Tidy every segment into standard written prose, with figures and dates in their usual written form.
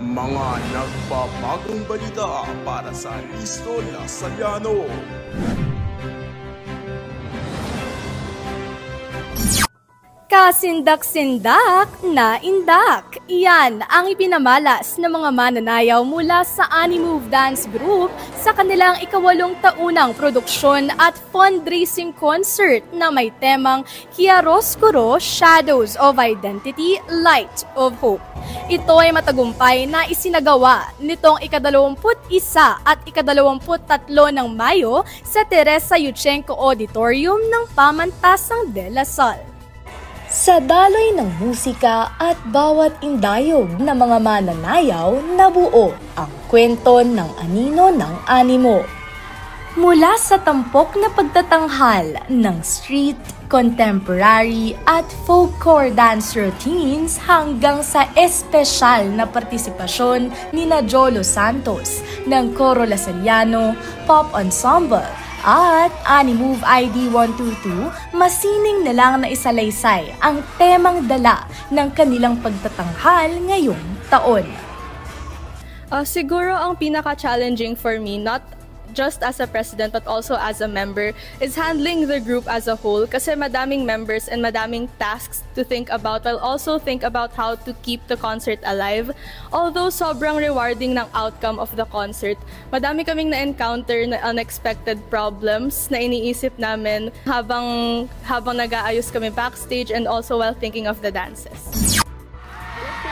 Mga nagpapagong balita para sa Listo Lasaliano. Kasindak-sindak na indak. Iyan ang ipinamalas ng mga mananayaw mula sa Animove Dance Group sa kanilang ika-8 taunang produksyon at fundraising concert na may temang Chiaroscuro, Shadows of Identity, Light of Hope. Ito ay matagumpay na isinagawa nitong ika-21 at ika-23 ng Mayo sa Teresa Yuchenko Auditorium ng Pamantasang de la Salle. Sa daloy ng musika at bawat indayog ng mga mananayaw, nabuo ang kwento ng anino ng animo. Mula sa tampok na pagtatanghal ng street, contemporary at folklore dance routines hanggang sa espesyal na partisipasyon ni Jolo Santos ng Coro Lasaliano, Pop Ensemble at Animove ID 122, masining na lang na isalaysay ang temang dala ng kanilang pagtatanghal ngayong taon. Siguro ang pinaka-challenging for me, not just as a president but also as a member, is handling the group as a whole kasi madaming members and madaming tasks to think about while also think about how to keep the concert alive. Although sobrang rewarding ng outcome of the concert, madami kaming na-encounter na unexpected problems na iniisip namin habang nag-aayos kami backstage and also while thinking of the dances.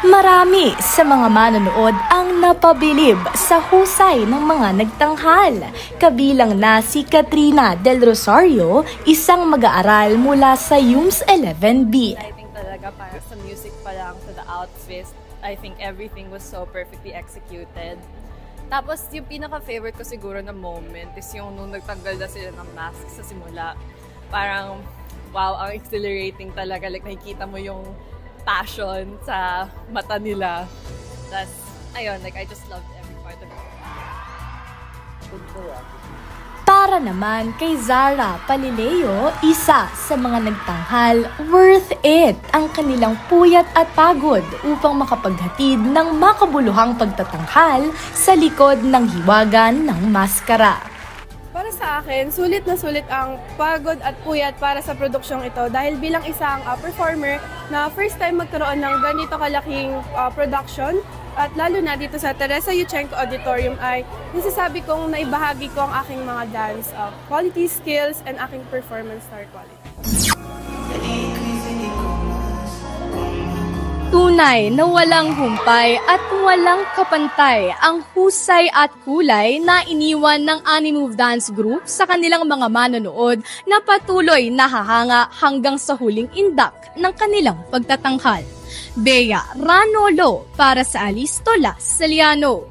Marami sa mga manonood ang napabilib sa husay ng mga nagtanghal. Kabilang na si Katrina Del Rosario, isang mag-aaral mula sa UMS 11B. I think talaga para sa music pa lang, to the outfit, I think everything was so perfectly executed. Tapos yung pinaka-favorite ko siguro na moment is yung nung nagtanggal na sila ng mask sa simula. Parang, wow, ang exhilarating talaga. Like, nakikita mo yung passion sa mata nila. That's, ayun, like, I just loved every part of it. Para naman kay Zara Palileo, isa sa mga nagtanghal, worth it ang kanilang puyat at pagod upang makapaghatid ng makabuluhang pagtatanghal sa likod ng hiwagan ng maskara. Para sa akin, sulit na sulit ang pagod at puyat para sa produksyong ito dahil bilang isang performer na first time magkaroon ng ganito kalaking production at lalo na dito sa Teresa Yuchenko Auditorium ay nasasabi kong naibahagi ko ang aking mga dance quality skills and aking performance star quality. Tunay na walang humpay at walang kapantay ang husay at kulay na iniwan ng Animove Dance Group sa kanilang mga manonood na patuloy nahahanga hanggang sa huling indak ng kanilang pagtatanghal. Bea Ranolo para sa Listo Lasaliano.